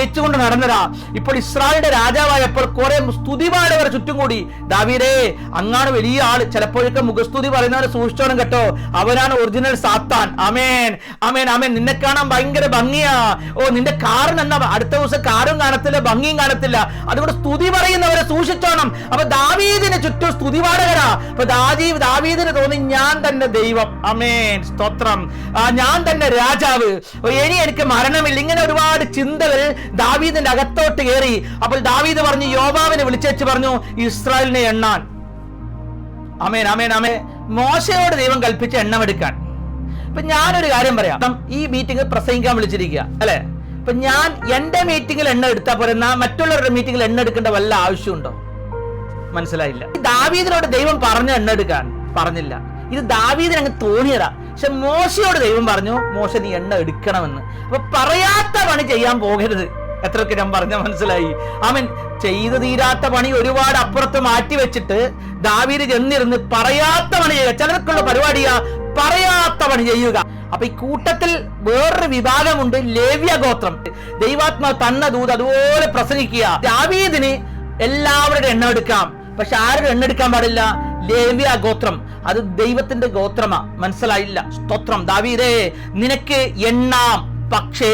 ജയിച്ചുകൊണ്ട് നടന്നതാ. ഇപ്പോൾ ഇസ്രായേലിന്റെ രാജാവായപ്പോൾ കുറെ സ്തുതിപാടവർ ചുറ്റും കൂടി. ദാവീദേ, അങ്ങാണ് വലിയ ആള്. ചിലപ്പോഴൊക്കെ മുഖസ്തുതി പറയുന്നവരെ സൂക്ഷിച്ചോണം കേട്ടോ, അവനാണ് ഒറിജിനൽ സാത്താൻ. ആമേൻ, ആമേൻ, ആമേൻ. നിന്നെ കാണാൻ ഭയങ്കര ഭംഗിയാ. നിന്റെ കാറിന് എന്നാ അടുത്ത ദിവസം കാറും കാണത്തില്ല, ഭംഗിയും കാണത്തില്ല. അതുകൊണ്ട് സ്തുതി പറയുന്നവരെ സൂക്ഷിച്ചോണം. അപ്പൊ ദാവീദിന് ചുറ്റും സ്തുതിപാടകരാ. അപ്പൊ ദാവീദിന് തോന്നി, ഞാൻ തന്നെ ദൈവം. ആമേൻ, സ്തോത്രം. ഞാൻ തന്നെ രാജാവ്, ഇനി എനിക്ക് മരണമില്ല. ഇങ്ങനെ ഒരുപാട് ചിന്തകൾ ദാവീദിന്റെ അകത്തോട്ട് കയറി. അപ്പോൾ ദാവീദ് പറഞ്ഞു, യോവാബിനെ വിളിച്ചു പറഞ്ഞു ഇസ്രായേലിനെ എണ്ണാൻ. ആമേൻ, ആമേൻ, ആമേൻ. മോശയോട് ദൈവം കൽപ്പിച്ച എണ്ണമെടുക്കാൻ. ഇപ്പൊ ഞാനൊരു കാര്യം പറയാം. ഈ മീറ്റിംഗ് പ്രസംഗിക്കാൻ വിളിച്ചിരിക്കുക അല്ലെ? ഇപ്പൊ ഞാൻ എന്റെ മീറ്റിംഗിൽ എണ്ണ എടുത്താൽ പോരെ, മറ്റുള്ളവരുടെ മീറ്റിംഗിൽ എണ്ണ എടുക്കേണ്ട വല്ല ആവശ്യമുണ്ടോ? മനസ്സിലായില്ല. ദാവീദിനോട് ദൈവം പറഞ്ഞ എണ്ണ എടുക്കാൻ പറഞ്ഞില്ല. ഇത് ദാവീദിന് അങ്ങ് തോന്നിയതാ. പക്ഷെ മോശയോട് ദൈവം പറഞ്ഞു, മോശ നീ എണ്ണ എടുക്കണമെന്ന്. അപ്പൊ പറയാത്ത പണി ചെയ്യാൻ പോകരുത്. എത്രയൊക്കെ ഞാൻ പറഞ്ഞ മനസ്സിലായി? ആമേൻ. ചെയ്തു തീരാത്ത പണി ഒരുപാട് അപ്പുറത്ത് മാറ്റി വെച്ചിട്ട് ദാവീദ് ചെന്നിരുന്ന് പറയാത്ത പണി ചെയ്യുക. ചിലർക്കുള്ള പരിപാടിയാ പറയാത്ത പണി ചെയ്യുക. അപ്പൊ ഈ കൂട്ടത്തിൽ വേറൊരു വിഭാഗമുണ്ട്, ലേവ്യ ഗോത്രം. ദൈവാത്മാവ് തന്ന ദൂത് അതുപോലെ പ്രസംഗിക്കുക. ദാവീദിന് എല്ലാവരുടെ എണ്ണം എടുക്കാം, പക്ഷെ ആരുടെ എണ്ണം എടുക്കാൻ പാടില്ല? ലേവ്യ ഗോത്രം. അത് ദൈവത്തിന്റെ ഗോത്രമാ. മനസ്സിലായില്ല? സ്തോത്രം. ദാവീദേ, നിനക്ക് എണ്ണാം, പക്ഷേ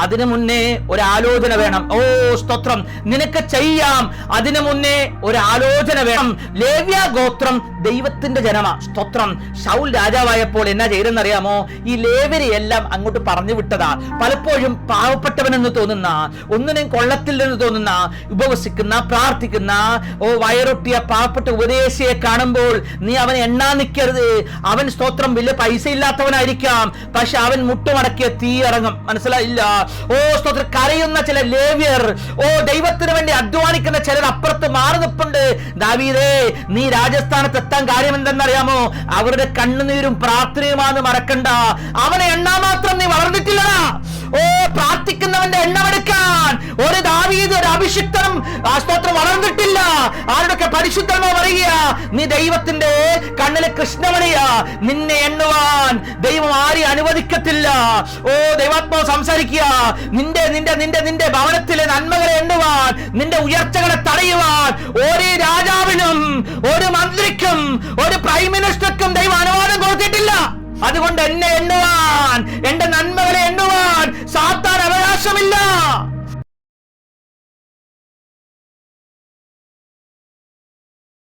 അതിനു മുന്നേ ഒരാലോചന വേണം. സ്തോത്രം. നിനക്ക് ചെയ്യാം, അതിനു മുന്നേ ഒരാലോചന വേണം. ലേവ്യ ഗോത്രം ദൈവത്തിന്റെ ജനമാ. സ്തോത്രം. ശൗൽ രാജാവായപ്പോൾ എന്നാ ചെയ്തെന്നറിയാമോ? ഈ ലേവ്യരെ എല്ലാം അങ്ങോട്ട് പറഞ്ഞു വിട്ടതാ. പലപ്പോഴും പാവപ്പെട്ടവനെന്ന് തോന്നുന്ന, ഒന്നിനും കൊള്ളത്തില്ലെന്ന് തോന്നുന്ന, ഉപവസിക്കുന്ന, പ്രാർത്ഥിക്കുന്ന, വയറൊട്ടിയ പാവപ്പെട്ട ഉപദേശിയെ കാണുമ്പോൾ നീ അവനെ എണ്ണാൻ നിൽക്കരുത്. അവൻ സ്തോത്രം വലിയ പൈസ ഇല്ലാത്തവനായിരിക്കാം, പക്ഷെ അവൻ മുട്ടുമടക്കിയ തീ ഇറങ്ങും. മനസ്സിലായില്ല? സ്തോത്രം. കരയുന്ന ചില ലേവ്യർ, ദൈവത്തിന് വേണ്ടി അധ്വാനിക്കുന്ന ചിലർ അപ്പുറത്ത് മാറി നിൽപ്പുണ്ട്. ദാവീദേ, നീ രാജസ്ഥാനത്ത് എത്താൻ കാര്യം എന്തെന്നറിയാമോ? അവരുടെ കണ്ണുനീരും പ്രാർത്ഥനയുമാണെന്ന് മറക്കണ്ട. അവനെ എണ്ണാൻ മാത്രം നീ വളർന്നിട്ടില്ലടാ. പ്രാർത്ഥിക്കുന്നവന്റെ എണ്ണമെടുക്കാൻ ഒരു ദാവീദ്, ഒരു അഭിഷിക്തനും സ്തോത്രം വളർന്നിട്ടില്ല. ആരുടെയൊക്കെ പരിശുദ്ധമോ പറയുക, നീ ദൈവത്തിന്റെ കണ്ണിലെ കൃഷ്ണമണിയാ. നിന്നെ എണ്ണുവാൻ ദൈവം ആരെയും അനുവദിക്കത്തില്ല. ദൈവാത്മാവ് സംസാരിക്കുക. നിന്റെ ഭവനത്തിലെ നന്മകളെ എണ്ണുവാൻ, നിന്റെ ഉയർച്ചകളെ തടയുവാൻ ഒരു രാജാവിനും, ഒരു മന്ത്രിക്കും, ഒരു പ്രൈം മിനിസ്റ്റർക്കും ദൈവം അനുവാദം കൊടുത്തിട്ടില്ല. അതുകൊണ്ട് എന്നെ എണ്ണുവാൻ, എന്റെ നന്മകളെ എണ്ണുവാൻ സാത്താൻ അവകാശമില്ല.